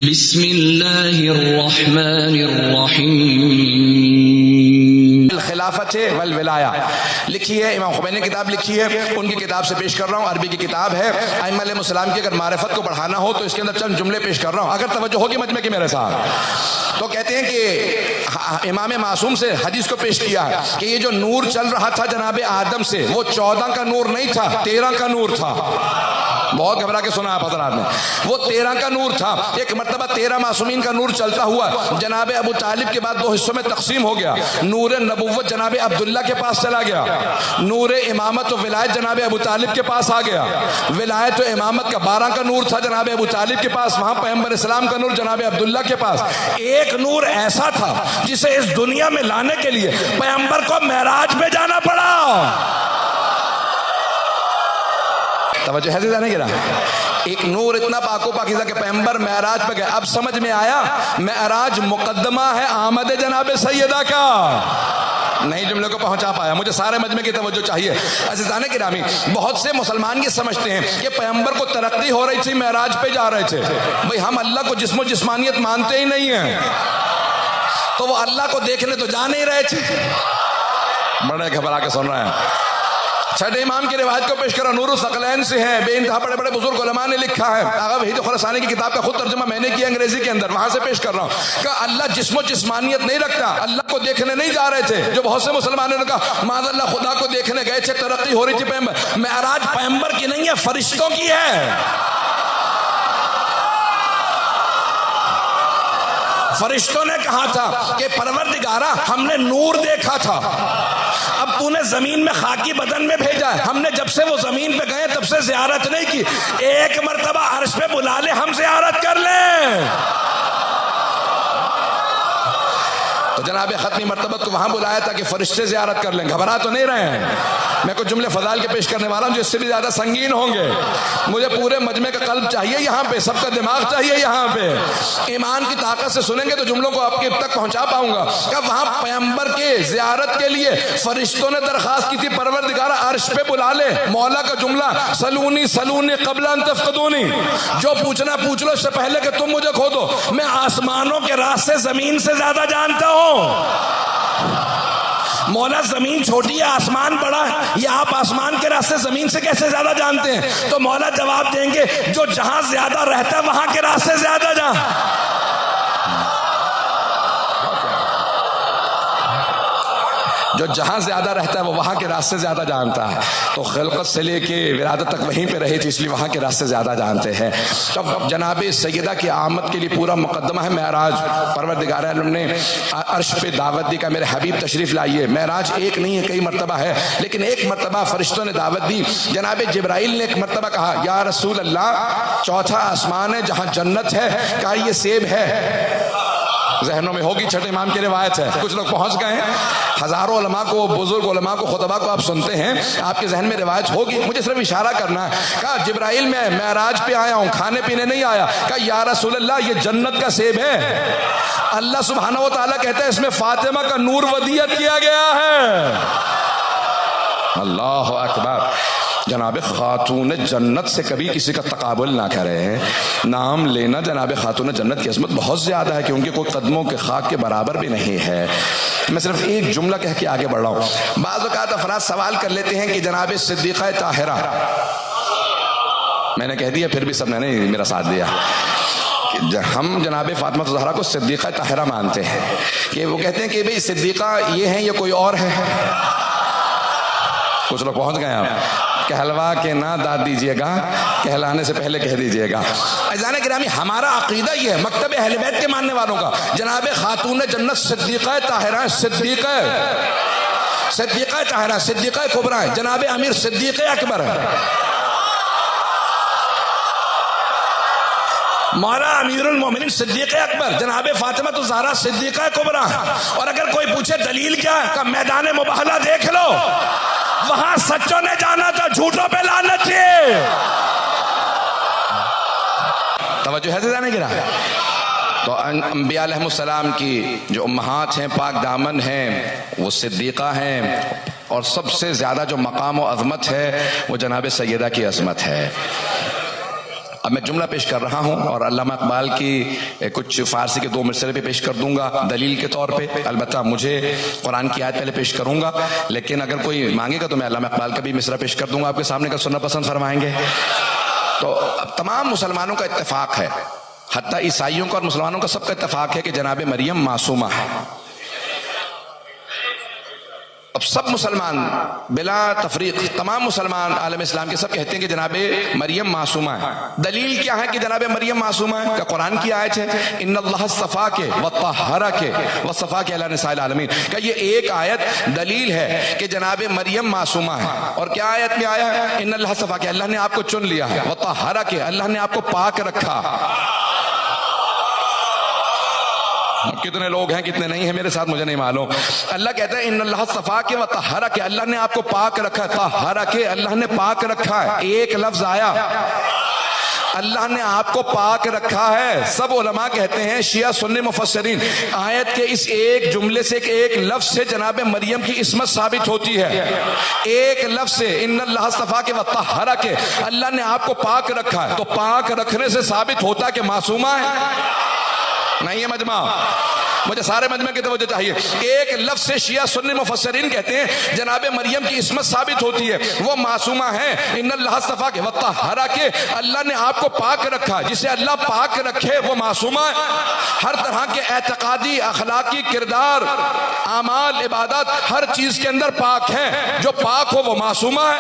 बिस्मिल्लाहिर्रहमानिर्रहीम। खिलाफत वल विलाया लिखी है, इमाम खुमैनी ने किताब लिखी है, उनकी किताब से पेश कर रहा हूँ। अरबी की किताब है अइम्मा अलैहिमुस्सलाम की। अगर मारिफत को बढ़ाना हो तो इसके अंदर चंद जुमले पेश कर रहा हूँ, अगर तवज्जो होगी मजमे की मेरे साथ। तो कहते हैं कि इमाम मासूम से हदीस को पेश किया है कि ये जो नूर चल रहा था जनाबे आदम से, वो 14 का नूर नहीं था, 13 का नूर था। बहुत घबरा के सुना आप हज़रात ने, वो 13 का नूर था। एक मरतबा 13 मासूमीन का नूर चलता हुआ जनाबे अबू तालिब के बाद 2 हिस्सों में तकसीम हो गया। नूर नबुव्वत जनाबे अब्दुल्ला के पास चला गया, नूर इमामत और विलायत जनाबे अबू तालिब के पास आ गया। विलायत और इमामत का 12 का नूर था जनाबे अबू तालिब के पास, वहां पैगंबर इस्लाम का नूर जनाबे अब्दुल्ला के पास। एक नूर ऐसा था जिसे इस दुनिया में लाने के लिए पैगंबर को मेराज में जाना पड़ा। तवज्जो है जाने गिरा। एक नूर इतना पाको पाकीज़ा के पैगंबर मेराज पे गए। अब समझ में आया मेराज मुकद्दमा है आमद जनाबे सैयदा का। नहीं जुमले को पहुंचा पाया, मुझे सारे मजमे की तवज्जो चाहिए। अज़ीज़ाने गिरामी, बहुत से मुसलमान ये समझते हैं कि पैगंबर को तरक्की हो रही थी, मेराज पे जा रहे थे। भाई हम अल्लाह को जिस्म जिस्मानियत मानते ही नहीं है, तो वो अल्लाह को देखने तो जा नहीं रहे थे। बड़े घबरा के सुन रहे हैं। छठे इमाम की रिवायत को पेश करा, नूरुल सकलैन से है, बेइंतहा बड़े बड़े बुजुर्ग उलमा ने लिखा है। आगा वहीद खुरासानी की किताब का खुद तर्जुमा मैंने किया अंग्रेजी के अंदर, वहां से पेश कर रहा हूँ कि अल्लाह जिस्म जिस्मानियत नहीं रखता, अल्लाह को देखने नहीं जा रहे थे। जो बहुत से मुसलमानों ने कहा माज़अल्लाह खुदा को देखने गए थे, तरक्की हो रही थी। पैगंबर मेराज पैगंबर की नहीं है, फरिश्तों की है। फरिश्तों ने कहा था कि परवरदिगारा हमने नूर देखा था, अब तूने जमीन में खाकी बदन में भेजा है, हमने जब से वो जमीन पे गए तब से ज़ियारत नहीं की, एक मर्तबा अर्श पे बुला ले, हम ज़ियारत कर ले। तो जनाबे खत्मी मर्तबत को वहां बुलाया था कि फरिश्ते ज़ियारत कर लें। घबरा तो नहीं रहे हैं, मैं कुछ जुमले फजाइल के पेश करने वाला हूं जो इससे भी ज्यादा संगीन होंगे। मुझे पूरे मजमे का कल्ब चाहिए यहाँ पे, सबका दिमाग चाहिए यहाँ पे। ईमान की ताकत से सुनेंगे तो जुमलों को आपके तक पहुंचा पाऊंगा। कब वहां पैगंबर के ज़ियारत के लिए फरिश्तों ने दरखास्त की थी, परवरदिगारा अर्श पे बुला ले। मौला का जुमला, सलूनी सलूनी क़ब्ल अन तफ़क़दूनी, जो पूछना पूछ लो इससे पहले कि तुम मुझे खो दो। मैं आसमानों के रास्ते जमीन से ज्यादा जानता हूं। मौला जमीन छोटी है, आसमान बड़ा है, या आप आसमान के रास्ते जमीन से कैसे ज्यादा जानते हैं? तो मौला जवाब देंगे जो जहां ज्यादा रहता है वहां के रास्ते ज्यादा जा। जो जहां ज्यादा रहता है वो वहां के रास्ते ज्यादा जानता है। तो खिलकत से लेके विलादत तक वहीं पे रही थी, इसलिए वहां के रास्ते ज्यादा जानते हैं। तब जनाबे सैयदा की आमद के लिए पूरा मुकद्दमा है मेराज। परवरदिगार आलम ने अर्श पे दावत दी का मेरे हबीब तशरीफ लाइए। मेराज एक नहीं है, कई मरतबा है, लेकिन एक मरतबा फरिश्तों ने दावत दी। जनाबे जिब्राइल ने एक मरतबा कहा या रसूल अल्लाह, चौथा आसमान है जहां जन्नत है, कहा ये सेब है। जहनों में होगी, छठे इमाम की रिवायत है, कुछ लोग पहुंच गए हैं। हजारों उलमा को, बुजुर्ग उलमा को, खुतबा को आप सुनते हैं, आपके जहन में रिवायत होगी, मुझे सिर्फ इशारा करना है। कहा जिब्राइल मैं मेराज पे आया हूं, खाने पीने नहीं आया। कहा या रसूल अल्लाह ये जन्नत का सेब है। अल्लाह सुब्हानहू व तआला कहता है इसमें फातिमा का नूर वदियत किया गया है। अल्लाह अकबर। जनाब खातून जन्नत से कभी किसी का तकाबुल ना करें। नाम लेना जनाब खातून जन्नत की अज़मत बहुत ज़्यादा है, क्योंकि कोई कदमों के खाक के बराबर भी नहीं है। मैं सिर्फ एक जुमला कह के आगे बढ़ रहा हूँ। बाज़ औक़ात अफ़राद सवाल कर लेते हैं कि जनाब सिद्दीक़ा ताहिरा, मैंने कह दिया फिर भी सब ने नहीं मेरा साथ दिया। हम जनाब फातिमा ज़हरा को सिद्दीक़ा ताहिरा मानते हैं कि वो कहते हैं कि भाई सिद्दीक़ा ये हैं, ये कोई और है। कुछ लोग पहुँच गए आप, कहलवा के ना दाद दीजिएगा, कहलाने से पहले कह दीजिएगा। अज़ान गिरामी, हमारा अकीदा ये है, मकतब अहले बैत के मानने वालों का, जनाब खातून जन्नत सिद्दीक़ा ताहिरा, सिद्दीक़ा ताहिरा, सिद्दीक़ा कुबरा है, जनाब अमीर सिद्दीक़ अकबर है। मौला अमीरुल मोमिनीन सिद्दीक़ अकबर, जनाब फातिमा तो ज़हरा सिद्दीक़ा कुबरा। और अगर कोई पूछे दलील क्या है, का मैदान मुबाहला देख लो, वहां सच्चों ने जाना था, झूठों पे लानत थी। तवज्जो है जाने गिरा। तो अंबिया अलैहिमुस्सलाम की जो उम्महात हैं, पाक दामन हैं, वो सिद्दीक़ा हैं, और सबसे ज्यादा जो मकाम और अज़मत है वो जनाब सैयदा की अज़मत है। अब मैं जुमला पेश कर रहा हूं और अल्लामा इकबाल की कुछ फारसी के 2 मिसरे भी पेश कर दूंगा दलील के तौर पे। अलबत्ता मुझे कुरान की आयत पहले पेश करूंगा, लेकिन अगर कोई मांगेगा तो मैं अल्लामा इकबाल का भी मिसरा पेश कर दूंगा आपके सामने। का सुनना पसंद फरमाएंगे? तो अब तमाम मुसलमानों का इत्तेफाक है, हत्ता ईसाइयों का और मुसलमानों का सबका इत्तेफाक है कि जनाब मरियम मासूमा है। अब सब मुसलमान बिला तफरीक, तमाम मुसलमान आलम इस्लाम के सब कहते हैं कि जनाब मरियम मासूमा है। दलील क्या है कि जनाब मरियम मासूमा है? का कुरान की आयत है, इन्नल्लाह सफ़ा के व तहरा के व सफ़ा के अला निसाइल आलमीन। का ये एक आयत दलील है कि जनाब मरियम मासूमा है। और क्या आयत में आया है? इन्नल्लाह सफ़ा के, अल्लाह ने आपको चुन लिया है, व तहरा के, अल्लाह ने आपको पाक रखा। कितने लोग हैं कितने नहीं हैं मेरे साथ मुझे नहीं मालूम। अल्लाह कहता है इन्नल्लाह सफ़ा के व तहरा के, अल्लाह ने आपको पाक रखा है। तहरा के, अल्लाह ने पाक रखा है। एक लफ्ज आया, अल्लाह ने आपको पाक रखा है। सब उलमा कहते हैं, शिया सुन्नी मुफस्सिरीन, आयत के इस एक जुमले से, एक लफ्ज से जनाब मरियम की इस्मत साबित होती है। एक लफ्ज से, इन्नल्लाह सफ़ा के व तहरा के, अल्लाह ने आपको पाक रखा है। तो पाक रखने से साबित होता कि मासूमा है? नहीं है मजमा, मुझे सारे मजमे की तवज्जो चाहिए। एक लफ्ज से शिया सुन्नी मुफस्सिरीन कहते हैं जनाब मरियम की इस्मत साबित होती है, वो मासूमा है। इन्नल्लाह सफ़ा के व तहरा के, अल्लाह ने आपको पाक रखा। जिसे अल्लाह पाक रखे वो मासूमा है। हर तरह के एतकादी, अखलाकी, किरदार, आमाल, इबादत, हर चीज के अंदर पाक है। जो पाक हो वो मासूमा है।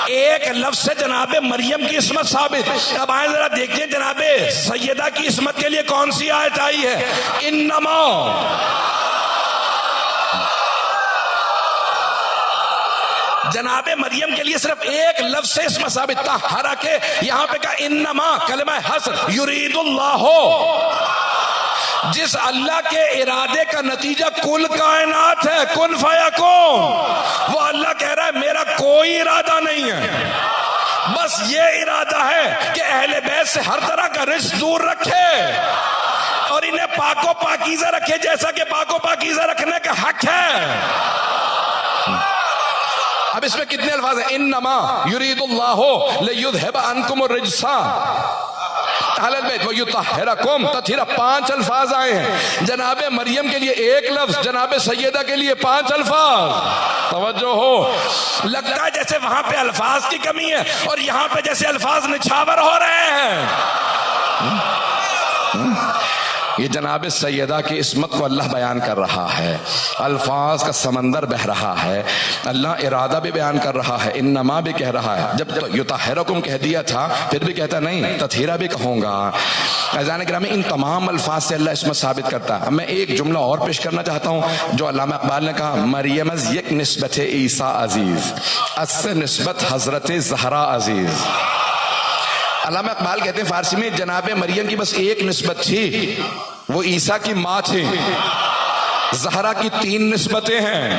एक लफ्ज से जनाब मरियम की इस्मत साबित। अब आए जरा देखिए जनाब सैयदा की इस्मत के लिए कौन सी आयत आई है? इन्नमा, जनाब मरियम के लिए सिर्फ एक लफ्ज से इस्मत साबित था, हरा के। यहां पे कहा इन्नमा, कलमा हस्र, युरीदुल्लाह, जिस अल्लाह के इरादे का नतीजा कुल कायनात है, कुन फयकून, वो अल्लाह कह रहा है मेरा कोई इरादा नहीं है, बस ये इरादा है कि अहले बैत से हर तरह का रिस्क दूर रखे और इन्हें पाको पाकीज़ा रखे, जैसा कि पाको पाकीज़ा रखने का हक है। अब इसमें कितने अल्फाज हैं? इन्नमा युरीदुल्लाहु लियुज़हिबा अन्कुमुर रिज्सा अहलल बैत व युतहिरकुम तत्हीरा। 5 अल्फाज आए हैं। जनाब मरियम के लिए एक लफ्ज, जनाब सैयदा के लिए 5 अल्फाज। तवज्जो हो, लगता है जैसे वहां पे अल्फाज की कमी है और यहां पे जैसे अल्फाज निछावर हो रहे हैं। ये जनाब सैयदा की इस्मत को अल्लाह बयान कर रहा है, अल्फाज का समंदर बह रहा है, अल्लाह इरादा भी बयान कर रहा है, इन्नमा भी कह रहा है। जब युतहिरकुम कह दिया था फिर भी कहता नहीं, तत्हीरा भी कहूँगा। अज़ान गिरामी, इन तमाम अल्फाज से अल्लाह इस्मत साबित करता है। मैं एक जुमला और पेश करना चाहता हूँ जो अल्लामा इकबाल ने कहा, मरियम एक निस्बत ईसा अजीज, अस्से निस्बत हजरत ज़हरा अजीज। अल्लामा इकबाल कहते हैं फारसी में जनाब मरियम की बस एक निस्बत थी, वो ईसा की माँ थी। ज़हरा की 3 निस्बतें हैं।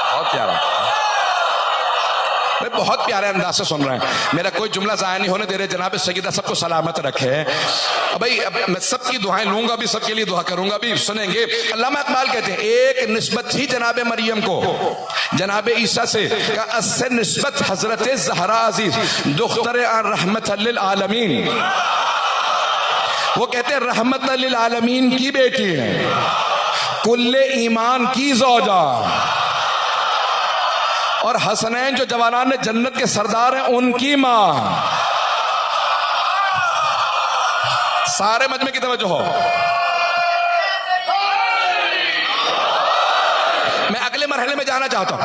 बहुत प्यारा, बहुत प्यारे अंदाज से सुन रहे हैं। मेरा कोई जुमला ज़ाया नहीं होने दे रहे। जनाब सैयदा सबको सलामत रखे। भाई अब मैं सबकी दुआएं लूंगा भी, सबके लिए दुआ करूंगा भी, सुनेंगे। अल्लामा इकबाल कहते हैं एक निस्बत थी जनाब मरियम को जनाब ईसा से, अस्से निस्बत हजरत ज़हरा अजीज दुख्तर रहमत लिल आलमीन। वो कहते हैं रहमत लिल आलमीन की बेटी है, कुल्ले ईमान की ज़ौजा, और हसनैन जो जवानान जन्नत के सरदार हैं उनकी माँ। सारे मजमे की तवज्जो हो। मैं अगले मरहले में जाना चाहता हूं।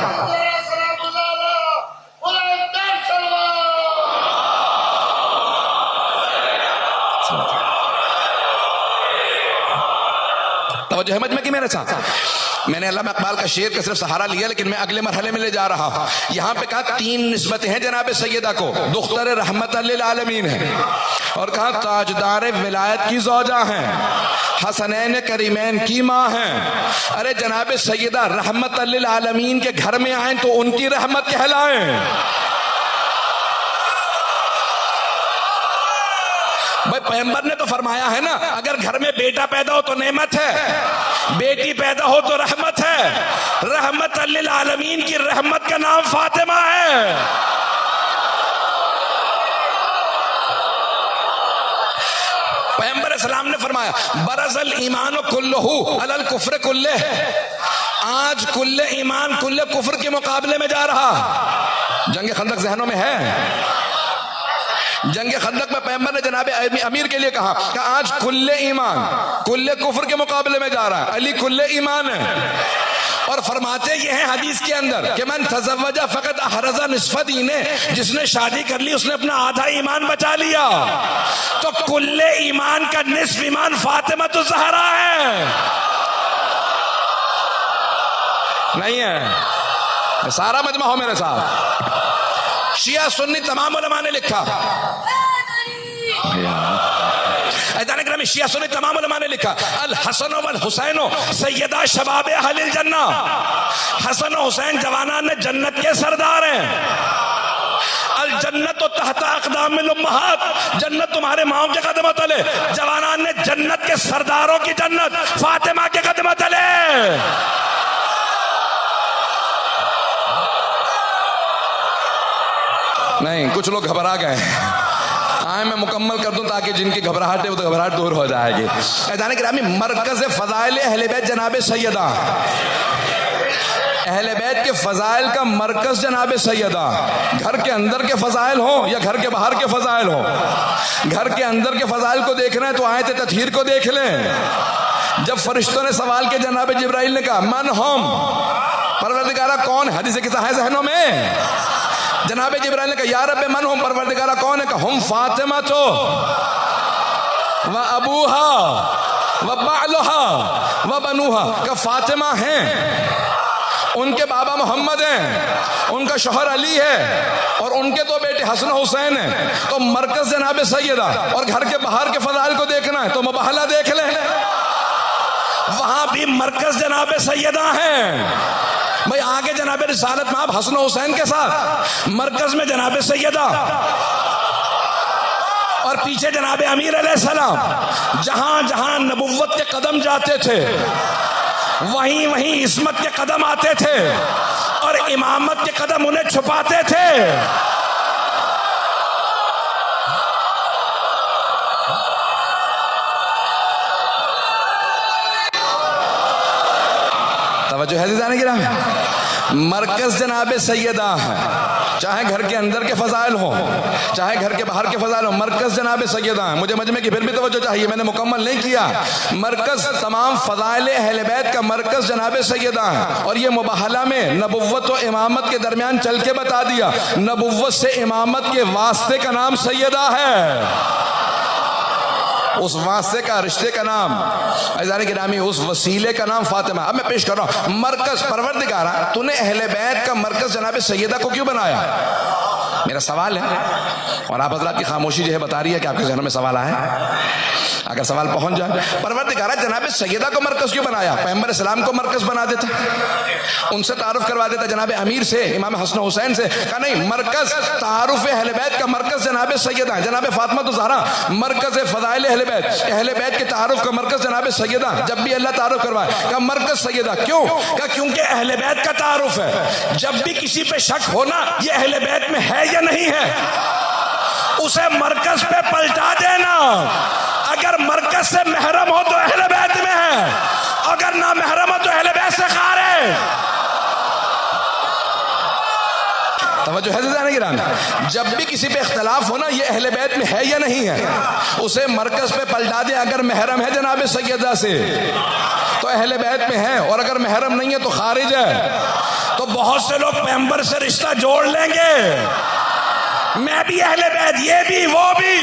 तवज्जो है मजमे की मेरे साथ। मैंने अल्लामा इकबाल का शेर का सिर्फ सहारा लिया, लेकिन मैं अगले मरहले में ले जा रहा हूं। यहां पे कहा 3 निस्बतें हैं जनाब सैयदा को, दुख्तर रहमत लिल आलमीन है, और कहा ताजदार विलायत की ज़ौजा हैं, हसनैन करीमैन की माँ हैं। अरे जनाब सैयदा रहमत लिल आलमीन के घर में आए तो उनकी रहमत कहलाएं। भाई पैगंबर ने तो फरमाया है ना, अगर घर में बेटा पैदा हो तो नेमत है, बेटी पैदा हो तो रहमत है। रहमत रहमतल लिल आलमीन की रहमत का नाम फातिमा है। पैगंबर सलाम ने फरमाया बरज़ल ईमान कुल्लहु अलल कुफ्र कुल्ले, आज कुल्ले ईमान कुल्ले कुफ्र के मुकाबले में जा रहा। जंग खंदक जहनों में है। जंग खंदक में पैगंबर ने जनाब अमीर के लिए कहा कि आज कुल्ले ईमान कुल्ले कुफ्र के मुकाबले में जा रहा है, अली कुल्ले ईमान है। और फरमाते ये हैं हदीस के अंदर कि मन तज़व्वजा फ़क़त अहरज़ा निस्फ़ दीने, जिसने शादी कर ली उसने अपना आधा ईमान बचा लिया। तो कुल्ले ईमान का निस्फ़ ईमान फातिमा तो ज़हरा है, नहीं है। सारा मजमा हो मेरे साथ। शिया सुन्नी तमाम उलमा ने लिखा, शिया सुन्नी तमाम उलमा ने लिखा अल हसन वल हुसैन सैयदा शबाब अहलिल जन्ना, हसन और हुसैन जवानान ने जन्नत के सरदार हैं। अल जन्नत तहता अक़दामिल उम्महात, जन्नत तुम्हारे माओ के कदमों तले। जवानान ने जन्नत के सरदारों की जन्नत फातिमा के कदमों तले। नहीं, कुछ लोग घबरा गए। आए मैं मुकम्मल कर दूं ताकि जिनकी घबराहट है वो तो घबराहट दूर हो जाएगी। जाने गिरामी मरकज़ फ़ज़ाइल अहले बैत जनाब सैयदा, अहले बैत के फ़ज़ाइल का मरकज़ जनाब सैयदा। घर के अंदर के फ़ज़ाइल हो या घर के बाहर के फ़ज़ाइल हो, घर के अंदर के फ़ज़ाइल को देख रहे हैं तो आयत तत्हीर को देख लें। जब फरिश्तों ने सवाल किया जनाब जिब्राइल ने कहा मन हम, परवरदिगारा कौन है? हदीस किस्सा है ज़हनों में। जनाब जिब्राइल ने कहा या रब्बे मन हम, परवरदिगारा कौन है? कहा हम फातिमा तो व अबूहा व बालुहा व बनुहा, का फातिमा हैं, उनके बाबा मोहम्मद हैं, उनका शौहर अली है और उनके दो बेटे हसन हुसैन हैं। तो मरकज जनाब सैयदा। और घर के बाहर के फजाइल को देखना है तो मुबाहला देख लें, वहां भी मरकज जनाब सैयदा है। भाई आगे जनाब रिसालत में आप हसन हुसैन के साथ, मरकज में जनाब सैयदा और पीछे जनाब अमीर अलैहिस्सलाम। जहां जहां नबुव्वत के कदम जाते थे वहीं वहीं इस्मत के कदम आते थे और इमामत के कदम उन्हें छुपाते थे। तवज्जो है ज़ाने गिरा, मरकज जनाब सैयदा है, चाहे घर के अंदर के फजाइल हो चाहे घर के बाहर के फजाइल हो, मरकज जनाब सैयदा है। मुझे मजमे की फिर भी तवज्जो चाहिए, मैंने मुकम्मल नहीं किया। मरकज तमाम फजाइल अहले बैत का मरकज जनाब सैयदा है। और ये मुबाहला में नबुव्वत और इमामत के दरमियान चल के बता दिया, नबुव्वत से इमामत के वास्ते का नाम सैयदा है, उस वास्ते का रिश्ते का नाम अज़ान गिरामी, उस वसीले का नाम फातिमा। अब मैं पेश कर रहा हूं मरकज। परवरदिगारा तूने अहले बैत का मरकज जनाब सैयदा को क्यों बनाया? मेरा सवाल है और आप हज़रात की खामोशी जो है बता रही है कि आपके ज़हन में सवाल आया। अगर सवाल पहुंच जाए, परवरदिगारा जनाब सैयदा को मरकज क्यों बनाया? पैगंबर सलाम को मरकज बना देता, उनसे तारुफ करवा देता जनाब अमीर से, इमाम हसन हुसैन से। कहा नहीं, मरकज तारुफ अहले बैत का मरकज जनाब सैयदा है। जनाब फातिमा तो ज़हरा मरकज फ़ज़ाइल अहले बैत, अहले बैत के तारुफ का मरकज जनाब सैयदा। जब भी अल्लाह तारुफ करवाए कहा मरकज सैयदा, क्यों? कहा क्योंकि अहले बैत का तारुफ है। जब भी किसी पे शक होना ये अहले बैत में है या नहीं है, उसे मरकज पे पलटा देना। अगर मरकज से महरम हो तो अहले बैत में है, अगर ना महरम हो तो अहले बैत से खारिज। तवज्जो है ज़ाने गिरामी, जब भी किसी पे इख्तलाफ हो ना ये अहले बैत में है या नहीं है, उसे मरकज पे पलटा दे। अगर महरम है जनाब सैयदा से तो अहले बैत में है, और अगर महरम नहीं है तो खारिज है। तो बहुत से लोग पैगंबर से रिश्ता जोड़ लेंगे, मैं भी अहले बैत, ये भी वो भी।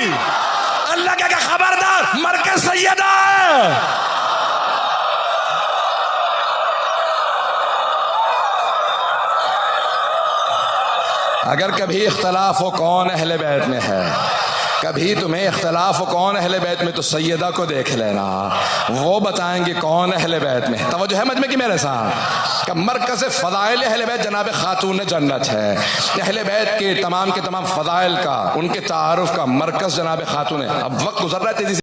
अल्लाह का खबरदार, मरकज सैयदा है। अगर कभी इख्तलाफ हो कौन अहले बैत में है, कभी तुम्हें इख्तलाफ हो कौन अहले बैत में, तो सैयदा को देख लेना, वो बताएंगे कौन अहले बैत में है। तवज्जो है मजमे की मेरे साथ। का मरकज़ फ़ज़ाइल अहले बैत जनाब खातून जन्नत है। अहले बैत के तमाम फ़ज़ाइल का, उनके तारुफ का मरकज़ जनाब खातून है। अब वक्त गुजर रहा है तेजी से।